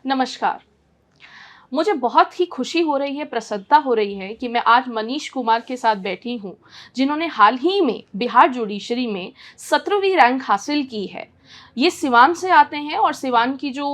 नमस्कार। मुझे बहुत ही खुशी हो रही है, प्रसन्नता हो रही है कि मैं आज मनीष कुमार के साथ बैठी हूँ, जिन्होंने हाल ही में बिहार जुडिशरी में 17वीं रैंक हासिल की है। ये सिवान से आते हैं और सिवान की जो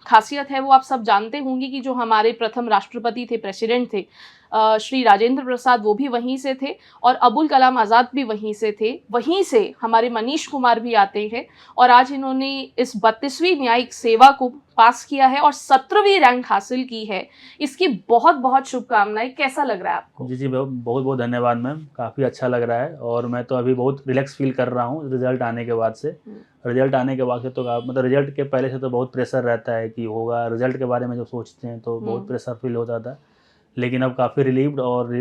खासियत है वो आप सब जानते होंगे कि जो हमारे प्रथम राष्ट्रपति थे, प्रेसिडेंट थे श्री राजेंद्र प्रसाद, वो भी वहीं से थे और अबुल कलाम आज़ाद भी वहीं से थे। वहीं से हमारे मनीष कुमार भी आते हैं और आज इन्होंने इस 32वीं न्यायिक सेवा को पास किया है और 17वीं रैंक हासिल की है। इसकी बहुत बहुत शुभकामनाएं। कैसा लग रहा है आपको? जी बहुत बहुत धन्यवाद मैम। काफ़ी अच्छा लग रहा है और मैं तो अभी बहुत रिलैक्स फील कर रहा हूँ रिजल्ट आने के बाद से। रिजल्ट आने के बाद से तो मतलब रिजल्ट के पहले से तो बहुत प्रेशर रहता है कि होगा, रिजल्ट के बारे में जो सोचते हैं तो बहुत प्रेशर फील हो जाता है, लेकिन अब काफ़ी रिलीव्ड और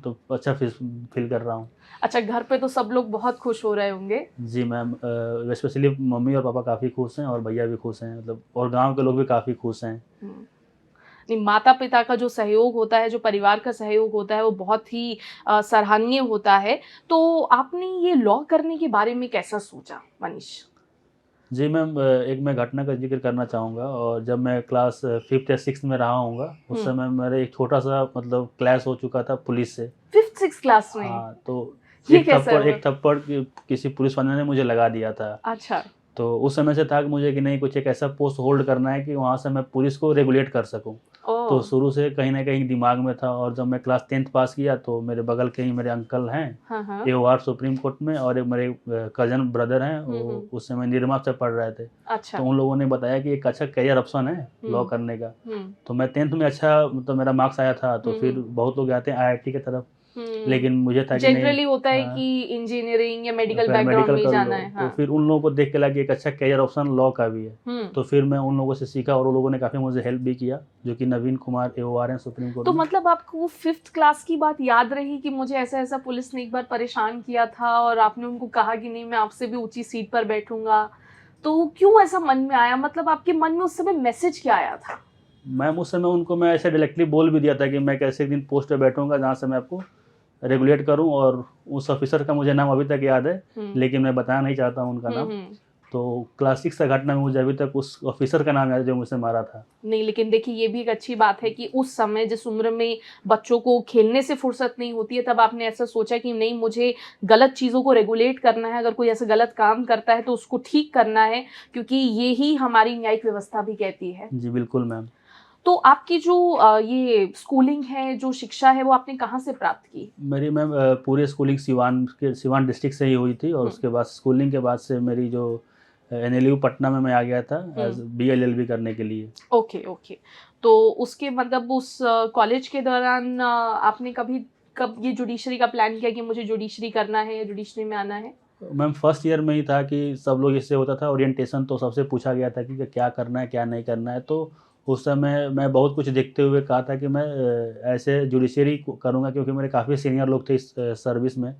तो अच्छा फील कर रहा हूँ। अच्छा, घर पे तो सब लोग बहुत खुश हो रहे होंगे। जी मैम, स्पेशली मम्मी और पापा काफ़ी खुश हैं और भैया भी खुश हैं, मतलब और गांव के लोग भी काफ़ी खुश हैं। नहीं, माता पिता का जो सहयोग होता है, जो परिवार का सहयोग होता है, वो बहुत ही सराहनीय होता है। तो आपने ये लॉ करने के बारे में कैसा सोचा मनीष? जी मैम, एक मैं घटना का जिक्र करना चाहूँगा। और जब मैं क्लास 5th या 6th में रहा हूँगा, उस समय मेरे एक छोटा सा मतलब क्लैश हो चुका था पुलिस से। 5th-6th क्लास में? हाँ, तो ये कैसे हुआ? एक थप्पड़ किसी पुलिस वाले ने मुझे लगा दिया था। अच्छा। तो उस समय से था कि मुझे कि नहीं, कुछ एक ऐसा पोस्ट होल्ड करना है कि वहाँ से मैं पुलिस को रेगुलेट कर सकूँ। तो शुरू से कहीं ना कहीं दिमाग में था। और जब मैं क्लास 10th पास किया तो मेरे बगल के ही मेरे अंकल हैं, हाँ। AOR सुप्रीम कोर्ट में, और एक मेरे कजन ब्रदर हैं, वो उस समय निर्मा से पढ़ रहे थे। अच्छा। तो उन लोगों ने बताया कि एक अच्छा करियर ऑप्शन है लॉ करने का। तो मैं 10th में अच्छा मतलब मेरा मार्क्स आया था। तो फिर बहुत लोग जाते हैं IIT की तरफ, लेकिन मुझे था कि नहीं, जनरली होता है कि इंजीनियरिंग या मेडिकल बैकग्राउंड में कर जाना लो। है। तो फिर उन लोगों को देख के लगा कि एक अच्छा करियर ऑप्शन लॉ का भी है। तो फिर मैं उन लोगों से सीखा और उन लोगों ने काफ़ी मुझे हेल्प भी किया, जो कि नवीन कुमार AOR हैं सुप्रीम कोर्ट तो में। मतलब आपको 5th क्लास की बात याद रही कि मुझे ऐसा ऐसा पुलिस ने एक बार परेशान किया था और आपने उनको कहा कि नहीं, मैं आपसे भी ऊंची सीट पर बैठूंगा। तो क्यों ऐसा मन में आया? मतलब आपके मन में उस समय मैसेज क्या आया था? मैम, उस समय उनको मैं ऐसे डायरेक्टली बोल भी दिया था कि मैं कैसे एक दिन पोस्ट पे बैठूंगा जहाँ से मैं आपको रेगुलेट करूं। और उस ऑफिसर का मुझे नाम अभी तक याद है, लेकिन मैं बताना नहीं चाहता हूं उनका नाम। तो क्लास 6 का घटना में मुझे अभी तक उस ऑफिसर का नाम याद है जो मुझसे मारा था। नहीं, लेकिन देखिए ये भी एक अच्छी बात है कि उस समय जिस उम्र में बच्चों को खेलने से फुर्सत नहीं होती है, तब आपने ऐसा सोचा कि नहीं, मुझे गलत चीज़ों को रेगुलेट करना है। अगर कोई ऐसा गलत काम करता है तो उसको ठीक करना है, क्योंकि ये ही हमारी न्यायिक व्यवस्था भी कहती है। जी बिल्कुल मैम। तो आपकी जो ये स्कूलिंग है, जो शिक्षा है, वो आपने कहाँ से प्राप्त की? मेरी मैम पूरी स्कूलिंग सिवान डिस्ट्रिक्ट से ही हुई थी। और उसके बाद स्कूलिंग के बाद से मेरी जो NLU पटना में मैं आ गया था एज BLLB करने के लिए। ओके। तो उसके मतलब उस कॉलेज के दौरान आपने कब ये जुडिशरी का प्लान किया कि मुझे जुडिशरी करना है या जुडिशरी में आना है? मैम, फर्स्ट ईयर में ही था कि सब लोग, इससे होता था ओरिएंटेशन, तो सबसे पूछा गया था कि क्या करना है क्या नहीं करना है। तो उस समय मैं बहुत कुछ देखते हुए कहा था कि मैं ऐसे जुडिशरी करूँगा, क्योंकि मेरे काफ़ी सीनियर लोग थे इस सर्विस में।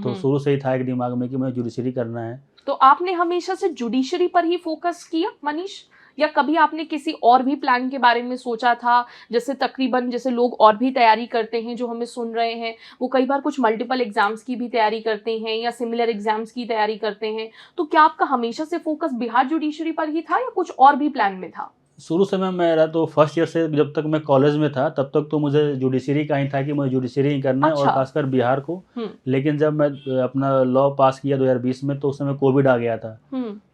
तो शुरू से ही था एक दिमाग में कि मैं जुडिशरी करना है। तो आपने हमेशा से जुडिशरी पर ही फोकस किया मनीष, या कभी आपने किसी और भी प्लान के बारे में सोचा था? जैसे तकरीबन जैसे लोग और भी तैयारी करते हैं जो हमें सुन रहे हैं, वो कई बार कुछ मल्टीपल एग्जाम्स की भी तैयारी करते हैं या सिमिलर एग्जाम्स की तैयारी करते हैं। तो क्या आपका हमेशा से फोकस बिहार जुडिशरी पर ही था या कुछ और भी प्लान में था? शुरू से मैम मेरा तो फर्स्ट ईयर से जब तक मैं कॉलेज में था तब तक तो मुझे जुडिशरी का ही था कि मुझे जुडिशरी ही करना है, और अच्छा। खासकर बिहार को। लेकिन जब मैं अपना लॉ पास किया 2020 में, तो उस समय कोविड आ गया था।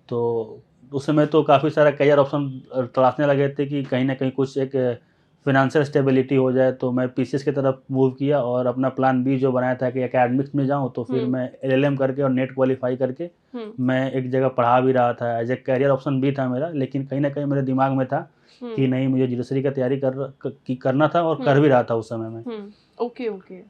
तो उस समय तो काफ़ी सारा करियर ऑप्शन तलाशने लगे थे कि कहीं ना कहीं कुछ एक फिनेंशियल स्टेबिलिटी हो जाए। तो मैं PCS की तरफ मूव किया और अपना प्लान B जो बनाया था कि एकेडमिक्स में जाऊं। तो फिर मैं LLM करके और नेट क्वालिफाई करके मैं एक जगह पढ़ा भी रहा था। As a career option B था मेरा, लेकिन कहीं ना कहीं मेरे दिमाग में था कि नहीं, मुझे जुडिशरी का तैयारी करना था और कर भी रहा था उस समय में। ओके।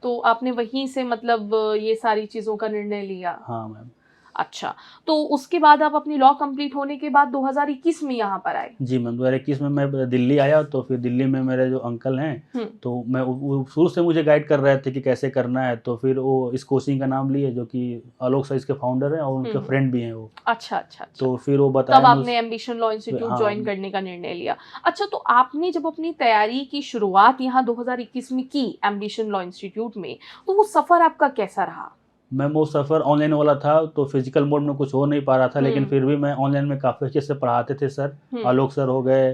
तो आपने वहीं से मतलब ये सारी चीज़ों का निर्णय लिया? हाँ मैम। अच्छा, तो उसके बाद आप अपनी लॉ कंप्लीट होने के बाद 2021 में यहाँ पर आए? जी मैम, 2021 में मैं दिल्ली आया। तो फिर दिल्ली में मेरे जो अंकल हैं, तो मैं वो शुरू से मुझे गाइड कर रहे थे कि कैसे करना है। तो फिर वो इस कोचिंग का नाम लिए, जो कि आलोक सर इसके फाउंडर हैं और उनके फ्रेंड भी हैं वो। अच्छा। तो फिर वो बताया, तब आपने एम्बिशन लॉ इंस्टीट्यूट हाँ। ज्वाइन करने का निर्णय लिया। अच्छा, तो आपने जब अपनी तैयारी की शुरुआत यहाँ 2021 में की एम्बिशन लॉ इंस्टीट्यूट में, तो वो सफ़र आपका कैसा रहा? मैम, वो सफ़र ऑनलाइन वाला था, तो फिजिकल मोड में कुछ हो नहीं पा रहा था, लेकिन फिर भी मैं ऑनलाइन में काफ़ी अच्छे से पढ़ाते थे सर। आलोक सर हो गए,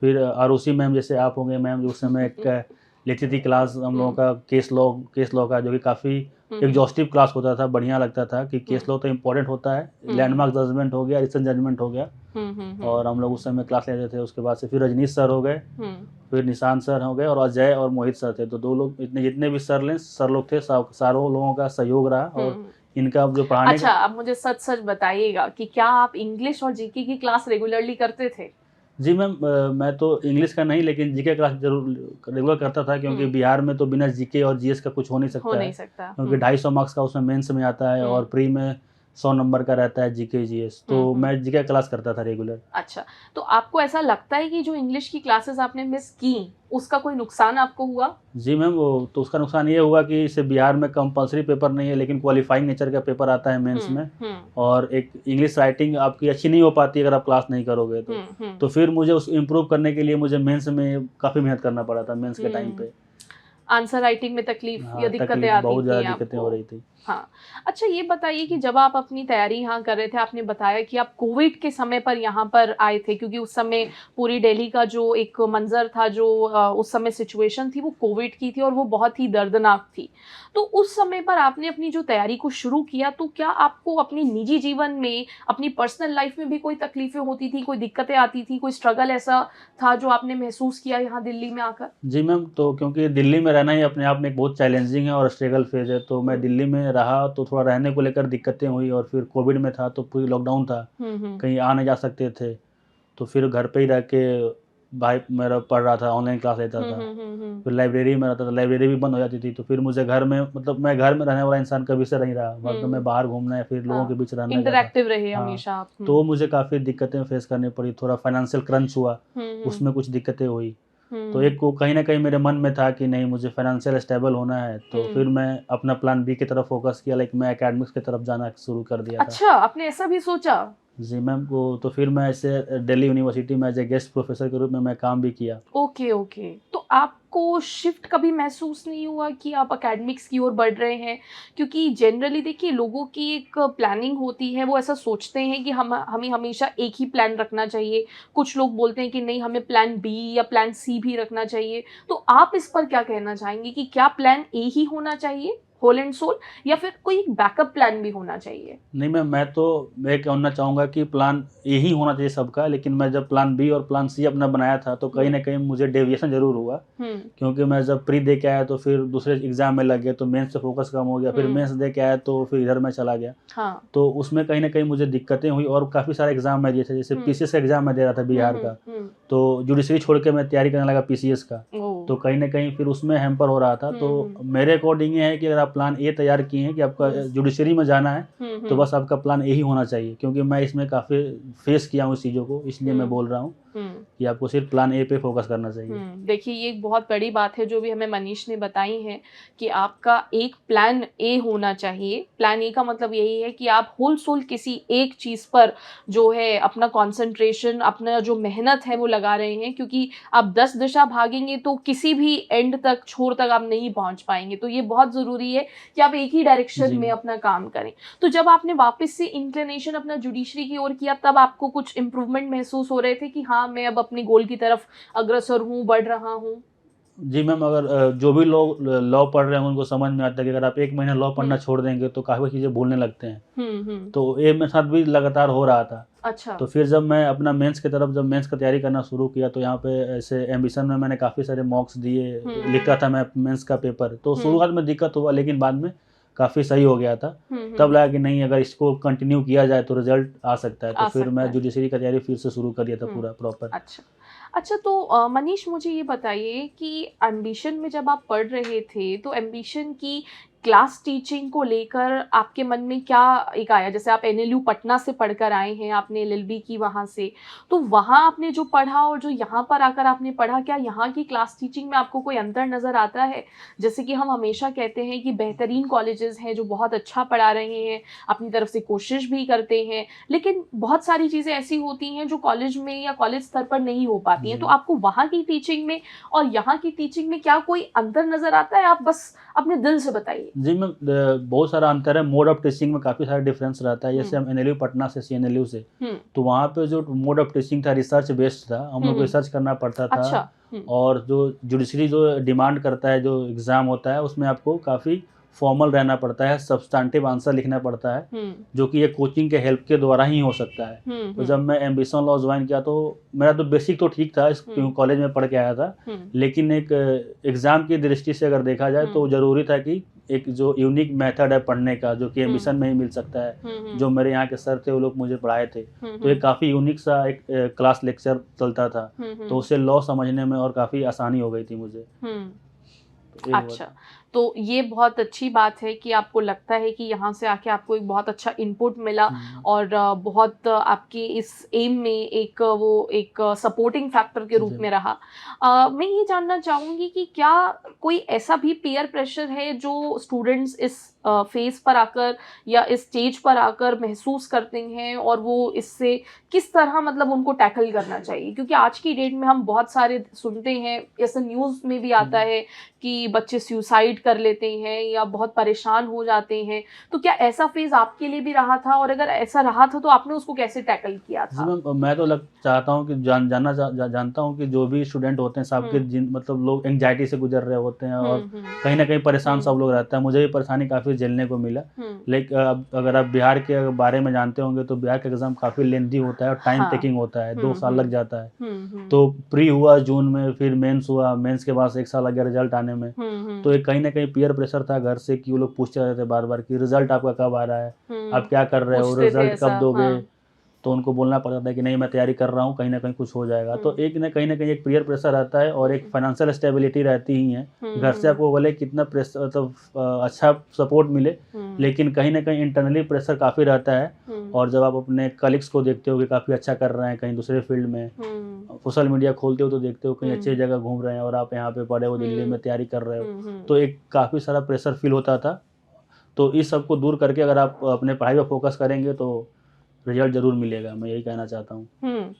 फिर आरुषि मैम जैसे आप होंगे मैम, जो उस समय एक लेती थी क्लास हम लोगों का केस लॉ का, जो कि काफ़ी एग्जॉस्टिव क्लास होता था, बढ़िया लगता था कि केस लॉ तो इम्पोर्टेंट होता है, लैंडमार्क जजमेंट हो गया, रिसेंट जजमेंट हो गया, और हम लोग उस समय क्लास लेते थे। उसके बाद से फिर रजनीश सर हो गए, फिर निशांत सर हो गए, और अजय और मोहित सर थे। तो 2 लोग, इतने जितने भी सर लोग थे, सारों लोगों का सहयोग रहा, और इनका जो पढ़ाने अच्छा, अब मुझे सच सच बताइएगा कि क्या आप इंग्लिश और जीके की क्लास रेगुलरली करते थे? जी मैम, मैं तो इंग्लिश का नहीं, लेकिन जीके क्लास जरूर रेगुलर करता था, क्योंकि बिहार में तो बिना जीके और जीएस का कुछ हो नहीं सकता है, क्योंकि 250 मार्क्स का उसमें मेंस में आता है, और प्री में 100 नंबर का रहता है जीके जीएस, तो मैं जीके क्लास करता था रेगुलर। अच्छा, तो आपको ऐसा लगता है कि जो इंग्लिश की क्लासेस आपने मिस की, उसका कोई नुकसान आपको हुआ? जी मैम, वो तो उसका नुकसान ये हुआ कि इसे बिहार में कंपलसरी पेपर नहीं है, लेकिन क्वालिफाइंग नेचर का पेपर आता है मेंस में, और एक इंग्लिश राइटिंग आपकी अच्छी नहीं हो पाती अगर आप क्लास नहीं करोगे तो फिर मुझे उस इम्प्रूव करने के लिए मुझे मेंस में काफ़ी मेहनत करना पड़ा था मेंस के टाइम पे। आंसर राइटिंग में तकलीफ हाँ, या दिक्कतें आती बहुत थी ज़्यादा दिक्कतें हो रही थी। हाँ, अच्छा ये बताइए कि जब आप अपनी तैयारी यहाँ कर रहे थे, आपने बताया कि आप कोविड के समय पर यहाँ पर आए थे, क्योंकि उस समय पूरी दिल्ली का जो एक मंजर था, जो उस समय सिचुएशन थी, वो कोविड की थी और वो बहुत ही दर्दनाक थी। तो उस समय पर आपने अपनी जो तैयारी को शुरू किया, तो क्या आपको अपनी निजी जीवन में, अपनी पर्सनल लाइफ में भी कोई तकलीफें होती थी, कोई दिक्कतें आती थी, कोई स्ट्रगल ऐसा था जो आपने महसूस किया यहाँ दिल्ली में आकर? जी मैम, तो क्योंकि दिल्ली में रहना ही अपने आप में एक बहुत चैलेंजिंग है और स्ट्रगल फेज है, तो मैं दिल्ली में रहा तो थोड़ा रहने को लेकर दिक्कतें हुई, और फिर कोविड में था तो पूरी लॉकडाउन था, कहीं आ नहीं जा सकते थे, तो फिर घर पे ही रह के भाई मेरा पढ़ रहा था, ऑनलाइन क्लास लेता था, फिर लाइब्रेरी में रहता था, लाइब्रेरी भी बंद हो जाती थी, तो फिर मुझे घर में, मतलब मैं घर में रहने वाला इंसान कभी से नहीं रहा, मतलब मैं बाहर घूमना है, फिर लोगों के बीच रहना, इंटरैक्टिव रहे हमेशा आप। तो मुझे काफ़ी दिक्कतें फेस करनी पड़ी, थोड़ा फाइनेंशियल क्रंच हुआ, उसमें कुछ दिक्कतें हुई, तो एक को कहीं ना कहीं मेरे मन में था कि नहीं, मुझे फाइनेंशियल स्टेबल होना है, तो फिर मैं अपना प्लान बी की तरफ फोकस किया, लाइक मैं एकेडमिक्स की तरफ जाना शुरू कर दिया था। अच्छा, आपने ऐसा भी सोचा? जी मैम, वो तो फिर मैं ऐसे दिल्ली यूनिवर्सिटी में एज ए गेस्ट प्रोफेसर के रूप में मैं काम भी किया। ओके, तो आपको शिफ्ट कभी महसूस नहीं हुआ कि आप एकेडमिक्स की ओर बढ़ रहे हैं? क्योंकि जनरली देखिए, लोगों की एक प्लानिंग होती है, वो ऐसा सोचते हैं कि हमें हमेशा एक ही प्लान रखना चाहिए। कुछ लोग बोलते हैं कि नहीं, हमें प्लान बी या प्लान सी भी रखना चाहिए। तो आप इस पर क्या कहना चाहेंगे कि क्या प्लान ए ही होना चाहिए होल एंड सोल, या फिर कोई बैकअप प्लान भी होना चाहिए? नहीं मैम, मैं कहना चाहूँगा कि प्लान ए ही होना चाहिए सबका, लेकिन मैं जब प्लान बी और प्लान सी अपना बनाया था तो कहीं ना कहीं मुझे डेविएशन जरूर हुआ, क्योंकि मैं जब प्री दे के आया तो फिर दूसरे एग्जाम में लग गया, तो मेंस से फोकस कम हो गया, फिर मेंस दे के आया तो फिर इधर मैं चला गया, तो उसमें कहीं ना कहीं मुझे दिक्कतें हुई, और काफ़ी सारे एग्जाम मैं दिए थे, जैसे पीसीएस का एग्जाम मैं दे रहा था बिहार का, तो जुडिशरी छोड़ के मैं तैयारी करने लगा पीसीएस का, तो कहीं ना कहीं फिर उसमें हैम्पर हो रहा था। तो मेरे अकॉर्डिंग ये है कि अगर आप प्लान ए तैयार किए हैं कि आपका जुडिशरी में जाना है, तो बस आपका प्लान ए ही होना चाहिए, क्योंकि मैं इसमें काफ़ी फेस किया हूँ इस चीज़ों को, इसलिए मैं बोल रहा हूँ कि आपको सिर्फ प्लान ए पे फोकस करना चाहिए। देखिए, ये एक बहुत बड़ी बात है जो भी हमें मनीष ने बताई है, कि आपका एक प्लान ए होना चाहिए। प्लान ए का मतलब यही है कि आप होल सोल किसी एक चीज़ पर जो है अपना कंसंट्रेशन, अपना जो मेहनत है वो लगा रहे हैं, क्योंकि आप 10 दिशा भागेंगे तो किसी भी एंड तक, छोर तक आप नहीं पहुंच पाएंगे। तो ये बहुत ज़रूरी है कि आप एक ही डायरेक्शन में अपना काम करें। तो जब आपने वापस से इंक्लिनेशन अपना जुडिशरी की ओर किया, तब आपको कुछ इम्प्रूवमेंट महसूस हो रहे थे कि हाँ, मैं अब अपने गोल की तरफ अग्रसर हूँ, बढ़ रहा हूँ? जी मैम, अगर जो भी लोग लॉ पढ़ रहे हैं उनको समझ में आता है कि अगर आप एक महीना लॉ पढ़ना छोड़ देंगे तो काफ़ी चीज़ें भूलने लगते हैं, तो ये मेरे साथ भी लगातार हो रहा था। अच्छा। तो फिर जब मैं अपना मेंस की तरफ, जब मेंस का तैयारी करना शुरू किया, तो यहाँ पे ऐसे एम्बिशन में मैंने काफ़ी सारे मॉक्स दिए, लिखा था मैं मेंस का पेपर, तो शुरुआत में दिक्कत हुआ, लेकिन बाद में काफ़ी सही हो गया था। तब लगा कि नहीं, अगर इसको कंटिन्यू किया जाए तो रिजल्ट आ सकता है, तो फिर मैं जुडिशरी का तैयारी फिर से शुरू कर दिया था पूरा प्रॉपर। अच्छा, तो मनीष, मुझे ये बताइए कि एम्बिशन में जब आप पढ़ रहे थे, तो एम्बिशन की क्लास टीचिंग को लेकर आपके मन में क्या एक आया? जैसे आप एनएलयू पटना से पढ़कर आए हैं, आपने एलएलबी की वहाँ से, तो वहाँ आपने जो पढ़ा और जो यहाँ पर आकर आपने पढ़ा, क्या यहाँ की क्लास टीचिंग में आपको कोई अंतर नज़र आता है? जैसे कि हम हमेशा कहते हैं कि बेहतरीन कॉलेजेस हैं जो बहुत अच्छा पढ़ा रहे हैं, अपनी तरफ से कोशिश भी करते हैं, लेकिन बहुत सारी चीज़ें ऐसी होती हैं जो कॉलेज में या कॉलेज स्तर पर नहीं हो पाती हैं। तो आपको वहाँ की टीचिंग में और यहाँ की टीचिंग में क्या कोई अंतर नज़र आता है? आप बस अपने दिल से बताइए। जी मैम, बहुत सारा अंतर है, मोड ऑफ टीचिंग में काफ़ी सारा डिफरेंस रहता है। जैसे हम एनएलयू पटना से सीएनएलयू से, तो वहाँ पे जो मोड ऑफ टीचिंग था रिसर्च बेस्ड था, हम लोग को रिसर्च करना पड़ता था। अच्छा। और जो जुडिशरी जो डिमांड करता है, जो एग्ज़ाम होता है, उसमें आपको काफ़ी फॉर्मल रहना पड़ता है, सब्सटेंटिव आंसर लिखना पड़ता है, जो कि ये कोचिंग के हेल्प के द्वारा ही हो सकता है। तो जब मैं एम्बिशन लॉ ज्वाइन किया तो मेरा तो बेसिक तो ठीक था, क्योंकि कॉलेज में पढ़ के आया था, लेकिन एक एग्ज़ाम की दृष्टि से अगर देखा जाए तो ज़रूरी था कि एक जो यूनिक मेथड है पढ़ने का, जो कि एम्बिशन में ही मिल सकता है, जो मेरे यहाँ के सर थे वो लोग मुझे पढ़ाए थे, तो एक काफ़ी यूनिक सा एक क्लास लेक्चर चलता था, तो उससे लॉ समझने में और काफ़ी आसानी हो गई थी मुझे। अच्छा, तो ये बहुत अच्छी बात है कि आपको लगता है कि यहाँ से आके आपको एक बहुत अच्छा इनपुट मिला और बहुत आपकी इस एम में एक सपोर्टिंग फैक्टर के रूप में रहा। मैं ये जानना चाहूँगी कि क्या कोई ऐसा भी पीयर प्रेशर है जो स्टूडेंट्स इस फेज पर आकर या इस स्टेज पर आकर महसूस करते हैं, और वो इससे किस तरह मतलब उनको टैकल करना चाहिए? क्योंकि आज की डेट में हम बहुत सारे सुनते हैं, ऐसा न्यूज़ में भी आता है कि बच्चे सुसाइड कर लेते हैं या बहुत परेशान हो जाते हैं। तो क्या ऐसा फेज आपके लिए भी रहा था, और अगर ऐसा रहा था तो आपने उसको कैसे टैकल किया था? जी मैं तो चाहता हूँ कि जानता हूँ कि जो भी स्टूडेंट होते हैं सबके मतलब लोग एंग्जाइटी से गुजर रहे होते हैं, और कहीं ना कहीं परेशान सब लोग रहता है। मुझे भी परेशानी काफ़ी झेलने को मिला। लेकिन अगर आप बिहार के बारे में जानते होंगे तो बिहार का एग्ज़ाम काफ़ी लेंथी होता है और टाइम टेकिंग होता है, 2 साल लग जाता है। तो प्री हुआ जून में, फिर मेंस हुआ, मेंस के बाद 1 साल लग गया रिजल्ट आने में। तो एक कहीं ना कहीं पीयर प्रेशर था घर से कि वो लोग पूछते रहते थे बार बार कि रिजल्ट आपका कब आ रहा है, आप क्या कर रहे हो, रिजल्ट कब दोगे। तो उनको बोलना पड़ता था कि नहीं मैं तैयारी कर रहा हूँ, कहीं ना कहीं कुछ हो जाएगा। तो एक ना कहीं एक पीयर प्रेशर रहता है, और एक फाइनेंशियल स्टेबिलिटी रहती ही है। घर से आपको बोले कितना प्रेशर मतलब अच्छा सपोर्ट मिले, लेकिन कहीं ना कहीं इंटरनली प्रेशर काफ़ी रहता है। और जब आप अपने कलीग्स को देखते हो कि काफ़ी अच्छा कर रहे हैं कहीं दूसरे फील्ड में, सोशल मीडिया खोलते हो तो देखते हो कहीं अच्छी जगह घूम रहे हैं, और आप यहाँ पे पढ़े हो, दिल्ली में तैयारी कर रहे हो, तो एक काफ़ी सारा प्रेशर फील होता था। तो इस सब को दूर करके अगर आप अपने पढ़ाई पर फोकस करेंगे तो रिजल्ट ज़रूर मिलेगा, मैं यही कहना चाहता हूँ।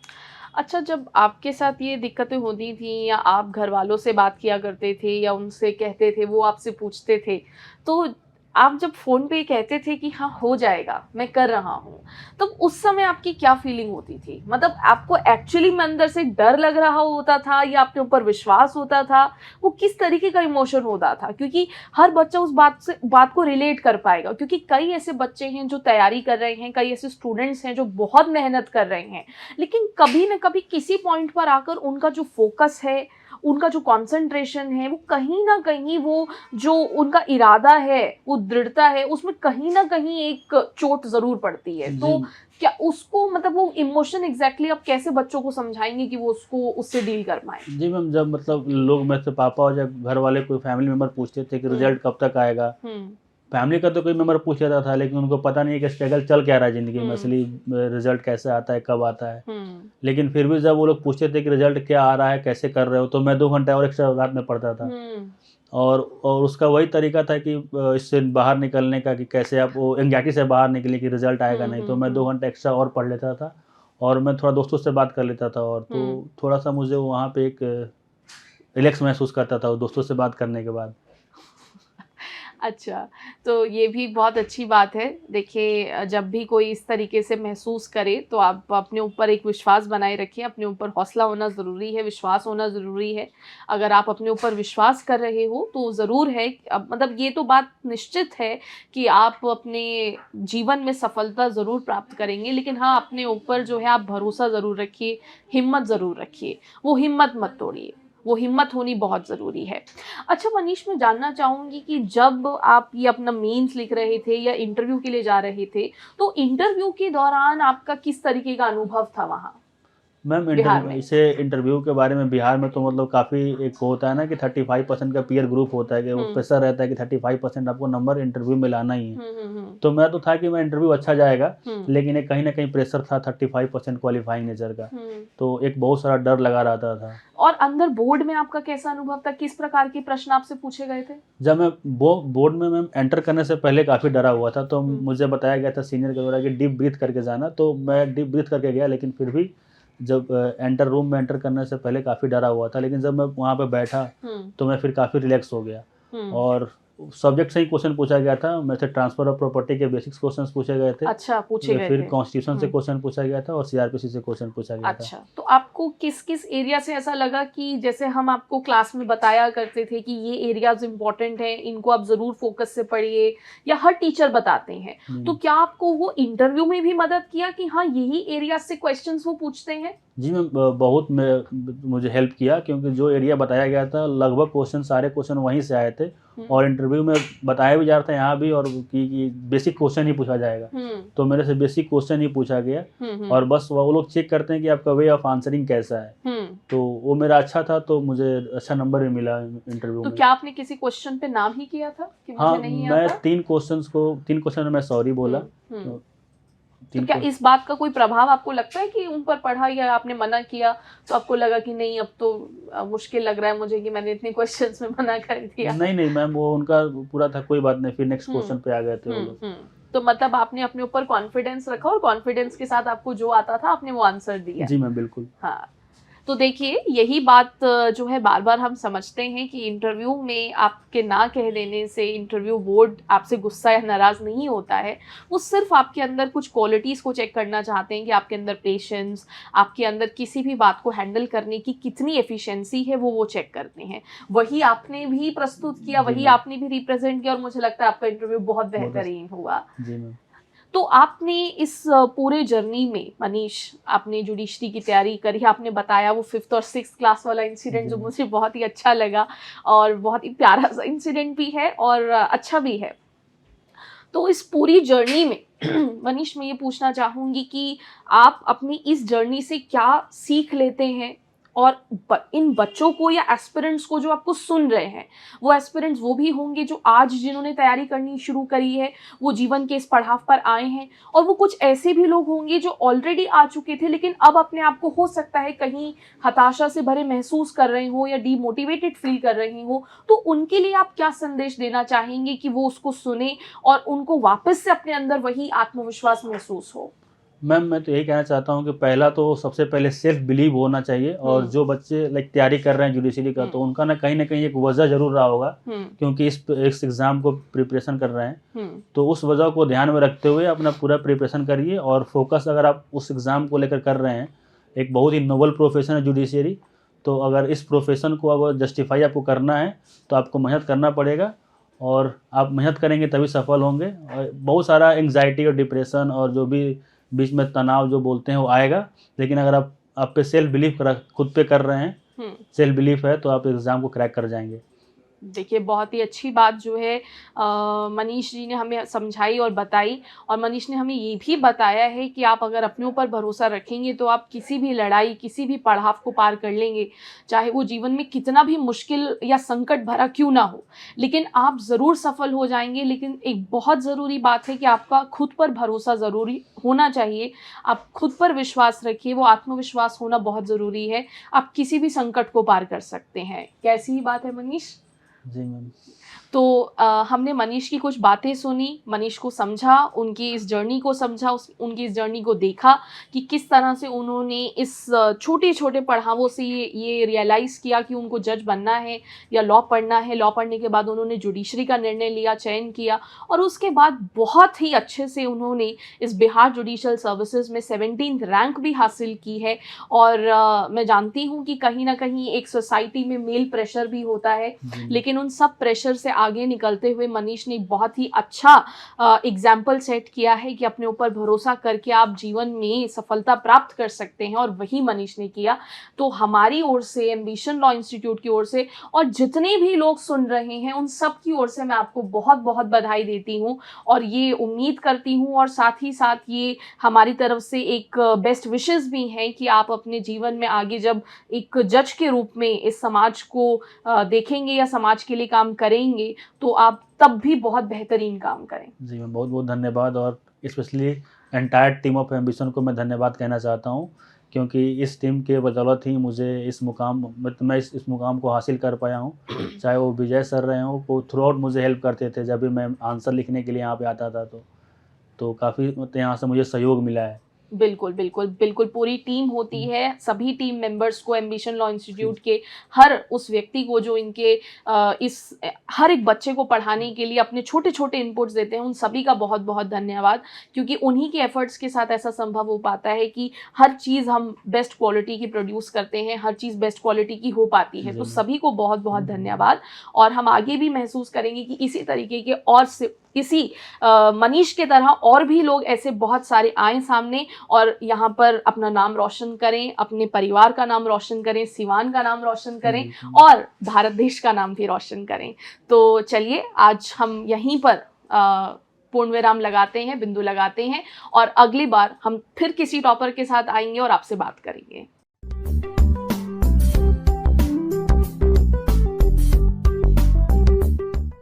अच्छा, जब आपके साथ ये दिक्कतें होती थी या आप घर वालों से बात किया करते थे या उनसे कहते थे, वो आपसे पूछते थे, तो आप जब फ़ोन पे कहते थे कि हाँ हो जाएगा, मैं कर रहा हूँ, तो उस समय आपकी क्या फीलिंग होती थी? मतलब आपको एक्चुअली में अंदर से डर लग रहा होता था या अपने ऊपर विश्वास होता था? वो किस तरीके का इमोशन होता था? क्योंकि हर बच्चा उस बात को रिलेट कर पाएगा, क्योंकि कई ऐसे बच्चे हैं जो तैयारी कर रहे हैं, कई ऐसे स्टूडेंट्स हैं जो बहुत मेहनत कर रहे हैं, लेकिन कभी न कभी किसी पॉइंट पर आकर उनका जो फोकस है, उनका जो कंसंट्रेशन है, वो कहीं न कहीं, वो जो उनका इरादा है, वो दृढ़ता है, उसमें कहीं न कहीं एक चोट ज़रूर पड़ती है। तो क्या उसको मतलब वो इमोशन एग्ज़ैक्टली आप कैसे बच्चों को समझाएँगे कि वो उससे डील कर पाएँ? जी मैम, जब मतलब लोग मेरे से पापा और जब घर वाले कोई फैमिली मेंबर पूछते थे कि रिजल्ट कब तक आएगा, फैमिली का तो कोई मेंबर पूछ लेता था, लेकिन उनको पता नहीं कि स्ट्रगल चल क्या रहा है ज़िंदगी में, असली रिजल्ट कैसे आता है, कब आता है। लेकिन फिर भी जब वो लोग पूछते थे कि रिजल्ट क्या आ रहा है, कैसे कर रहे हो, तो मैं 2 घंटा और एक्स्ट्रा रात में पढ़ता था। और उसका वही तरीका था कि इससे बाहर निकलने का, कि कैसे आप वो एंग्जायटी से बाहर निकलें कि रिजल्ट आएगा नहीं। तो मैं 2 घंटा एक्स्ट्रा और पढ़ लेता था, और मैं थोड़ा दोस्तों से बात कर लेता था, और तो थोड़ा-सा मुझे वहाँ पे एक रिलैक्स महसूस करता था दोस्तों से बात करने के बाद। अच्छा, तो ये भी बहुत अच्छी बात है। देखिए, जब भी कोई इस तरीके से महसूस करे तो आप अपने ऊपर एक विश्वास बनाए रखिए, अपने ऊपर हौसला होना ज़रूरी है, विश्वास होना ज़रूरी है। अगर आप अपने ऊपर विश्वास कर रहे हो तो ज़रूर है, अब मतलब ये तो बात निश्चित है कि आप अपने जीवन में सफलता ज़रूर प्राप्त करेंगे, लेकिन हाँ, अपने ऊपर जो है आप भरोसा ज़रूर रखिए, हिम्मत ज़रूर रखिए, वो हिम्मत मत तोड़िए। वो हिम्मत होनी बहुत ज़रूरी है। अच्छा मनीष, मैं जानना चाहूँगी कि जब आप ये अपना मेंस लिख रहे थे या इंटरव्यू के लिए जा रहे थे, तो इंटरव्यू के दौरान आपका किस तरीके का अनुभव था वहाँ मैम बिहार में? इंटरव्यू के बारे में बिहार में तो मतलब काफ़ी एक होता है ना कि 35% का पीयर ग्रुप होता है, कि वो प्रेशर रहता है कि 35% आपको नंबर इंटरव्यू में लाना ही है। तो मैं तो था कि मैं इंटरव्यू अच्छा जाएगा, लेकिन एक कहीं ना कहीं प्रेशर था 35% क्वालिफाइंग नेचर का, तो एक बहुत सारा डर लगा रहता था। और अंदर बोर्ड में आपका कैसा अनुभव था? किस प्रकार के प्रश्न आपसे पूछे गए थे? जब मैं बोर्ड में मैम एंटर करने से पहले काफ़ी डरा हुआ था, तो मुझे बताया गया था सीनियर के द्वारा कि डीप ब्रीथ करके जाना, तो मैं डीप ब्रीथ करके गया, लेकिन फिर भी जब रूम में एंटर करने से पहले काफ़ी डरा हुआ था, लेकिन जब मैं वहाँ पे बैठा तो मैं फिर काफ़ी रिलैक्स हो गया। और सब्जेक्ट से ही क्वेश्चन पूछा गया था। मेरे से ट्रांसफर ऑफ प्रॉपर्टी के बेसिक्स क्वेश्चंस पूछे गए थे। अच्छा, पूछे गए फिर थे। कॉन्स्टिट्यूशन से क्वेश्चन पूछा गया था और सीआरपीसी से क्वेश्चन पूछा गया था। अच्छा, तो आपको किस किस एरिया से ऐसा लगा कि जैसे हम आपको क्लास में बताया करते थे कि ये एरियाज इंपॉर्टेंट हैं, इनको आप ज़रूर फोकस से पढ़िए, या हर टीचर बताते हैं, तो क्या आपको वो इंटरव्यू में भी मदद किया कि हाँ यही एरिया से क्वेश्चंस वो पूछते हैं? जी मैम, बहुत मुझे हेल्प किया, क्योंकि जो एरिया बताया गया था लगभग क्वेश्चन सारे क्वेश्चन वहीं से आए थे। और इंटरव्यू में बताया भी जा रहा था यहाँ भी, और कि बेसिक क्वेश्चन ही पूछा जाएगा। तो मेरे से बेसिक क्वेश्चन ही पूछा गया। और बस वो लोग चेक करते हैं कि आपका वे ऑफ आंसरिंग कैसा है। तो वो मेरा अच्छा था, तो मुझे अच्छा नंबर भी मिला इंटरव्यू तो में। क्या आपने किसी क्वेश्चन पे नाम ही किया था कि मुझे हाँ, नहीं मैं आता? 3 क्वेश्चन में मैं सॉरी बोला। तो क्या इस बात का कोई प्रभाव आपको लगता है कि उन पर पढ़ा या आपने मना किया तो आपको लगा कि नहीं अब तो मुश्किल लग रहा है मुझे कि मैंने इतने क्वेश्चंस में मना कर दिया? नहीं मैम, वो उनका पूरा था, कोई बात नहीं। फिर नेक्स्ट क्वेश्चन पे आ गए थे वो लोग। तो मतलब आपने अपने ऊपर कॉन्फिडेंस रखा और कॉन्फिडेंस के साथ आपको जो आता था आपने वो आंसर दिया। जी मैम, बिल्कुल। हाँ, तो देखिए यही बात जो है बार बार हम समझते हैं कि इंटरव्यू में आपके ना कह देने से इंटरव्यू बोर्ड आपसे गुस्सा या नाराज़ नहीं होता है। वो सिर्फ आपके अंदर कुछ क्वालिटीज़ को चेक करना चाहते हैं कि आपके अंदर पेशेंस, आपके अंदर किसी भी बात को हैंडल करने की कितनी एफिशिएंसी है वो चेक करते हैं। वही आपने भी प्रस्तुत किया, वही आपने भी रिप्रेजेंट किया और मुझे लगता है आपका इंटरव्यू बहुत बेहतरीन हुआ। जी मैम। तो आपने इस पूरे जर्नी में मनीष, आपने जुडिशरी की तैयारी करी, आपने बताया वो 5th और 6th क्लास वाला इंसिडेंट जो मुझे बहुत ही अच्छा लगा और बहुत ही प्यारा सा इंसिडेंट भी है और अच्छा भी है। तो इस पूरी जर्नी में मनीष मैं ये पूछना चाहूँगी कि आप अपनी इस जर्नी से क्या सीख लेते हैं और इन बच्चों को या एस्पिरेंट्स को जो आपको सुन रहे हैं, वो एस्पिरेंट्स वो भी होंगे जो आज जिन्होंने तैयारी करनी शुरू करी है, वो जीवन के इस पड़ाव पर आए हैं, और वो कुछ ऐसे भी लोग होंगे जो ऑलरेडी आ चुके थे लेकिन अब अपने आप को हो सकता है कहीं हताशा से भरे महसूस कर रहे हो या डीमोटिवेटेड फील कर रहे हो। तो उनके लिए आप क्या संदेश देना चाहेंगे कि वो उसको सुने और उनको वापस से अपने अंदर वही आत्मविश्वास महसूस हो? मैम, मैं तो यही कहना चाहता हूँ कि पहला तो सबसे पहले सेल्फ बिलीव होना चाहिए। और जो बच्चे तैयारी कर रहे हैं जुडिशरी का, तो उनका ना कहीं एक वजह जरूर रहा होगा, क्योंकि इस एग्ज़ाम को प्रिपरेशन कर रहे हैं। तो उस वजह को ध्यान में रखते हुए अपना पूरा प्रिपरेशन करिए और फोकस अगर आप उस एग्ज़ाम को लेकर कर रहे हैं, एक बहुत ही नोबल प्रोफेशन है जुडिशरी। तो अगर इस प्रोफेशन को अगर जस्टिफाई आपको करना है तो आपको मेहनत करना पड़ेगा, और आप मेहनत करेंगे तभी सफल होंगे। और बहुत सारा एंग्जाइटी और डिप्रेशन और जो भी बीच में तनाव जो बोलते हैं वो आएगा, लेकिन अगर आप पे सेल्फ बिलीफ खुद पे कर रहे हैं, सेल्फ बिलीफ है, तो आप एग्ज़ाम को क्रैक कर जाएंगे। देखिए बहुत ही अच्छी बात जो है मनीष जी ने हमें समझाई और बताई, और मनीष ने हमें ये भी बताया है कि आप अगर अपने ऊपर भरोसा रखेंगे तो आप किसी भी लड़ाई, किसी भी पड़ाव को पार कर लेंगे, चाहे वो जीवन में कितना भी मुश्किल या संकट भरा क्यों ना हो, लेकिन आप ज़रूर सफल हो जाएंगे। लेकिन एक बहुत ज़रूरी बात है कि आपका खुद पर भरोसा ज़रूरी होना चाहिए। आप खुद पर विश्वास रखिए, वो आत्मविश्वास होना बहुत ज़रूरी है। आप किसी भी संकट को पार कर सकते हैं। कैसी ही बात है मनीष? जी मैम। तो हमने मनीष की कुछ बातें सुनी, मनीष को समझा, उनकी इस जर्नी को समझा, उनकी इस जर्नी को देखा कि किस तरह से उन्होंने इस छोटे छोटे पड़ावों से ये रियलाइज़ किया कि उनको जज बनना है या लॉ पढ़ना है। लॉ पढ़ने के बाद उन्होंने जुडिशरी का निर्णय लिया, चयन किया, और उसके बाद बहुत ही अच्छे से उन्होंने इस बिहार जुडिशल सर्विसेज में 17th रैंक भी हासिल की है। और मैं जानती हूँ कि कहीं ना कहीं एक सोसाइटी में मेल प्रेशर भी होता है, लेकिन उन सब प्रेशर से आगे निकलते हुए मनीष ने बहुत ही अच्छा एग्जाम्पल सेट किया है कि अपने ऊपर भरोसा करके आप जीवन में सफलता प्राप्त कर सकते हैं, और वही मनीष ने किया। तो हमारी ओर से, एम्बिशन लॉ इंस्टीट्यूट की ओर से, और जितने भी लोग सुन रहे हैं उन सब की ओर से मैं आपको बहुत बहुत बधाई देती हूँ, और ये उम्मीद करती हूँ और साथ ही साथ ये हमारी तरफ से एक बेस्ट विशेस भी हैं कि आप अपने जीवन में आगे जब एक जज के रूप में इस समाज को देखेंगे या समाज के लिए काम करेंगे तो आप तब भी बहुत बेहतरीन काम करें। जी मैम, बहुत बहुत धन्यवाद। और specially entire team of ambition को मैं धन्यवाद कहना चाहता हूँ, क्योंकि इस टीम के बदौलत ही मुझे इस मुकाम मैं इस मुकाम को हासिल कर पाया हूँ। चाहे वो विजय सर रहे हों, वो थ्रू आउट मुझे हेल्प करते थे जब भी मैं आंसर लिखने के लिए यहाँ पे आता था, तो काफ़ी यहाँ से मुझे सहयोग मिला है। बिल्कुल बिल्कुल बिल्कुल, पूरी टीम होती है, सभी टीम मेंबर्स को, एम्बिशन लॉ इंस्टीट्यूट के हर उस व्यक्ति को जो इनके इस हर एक बच्चे को पढ़ाने के लिए अपने छोटे छोटे इनपुट्स देते हैं, उन सभी का बहुत बहुत धन्यवाद, क्योंकि उन्हीं के एफर्ट्स के साथ ऐसा संभव हो पाता है कि हर चीज़ हम बेस्ट क्वालिटी की प्रोड्यूस करते हैं, हर चीज़ बेस्ट क्वालिटी की हो पाती है। तो सभी को बहुत बहुत धन्यवाद, और हम आगे भी महसूस करेंगे कि इसी तरीके के और किसी मनीष के तरह और भी लोग ऐसे बहुत सारे आए सामने और यहाँ पर अपना नाम रोशन करें, अपने परिवार का नाम रोशन करें, सिवान का नाम रोशन करें और भारत देश का नाम भी रोशन करें। तो चलिए आज हम यहीं पर पूर्ण विराम लगाते हैं, बिंदु लगाते हैं, और अगली बार हम फिर किसी टॉपर के साथ आएंगे और आपसे बात करेंगे।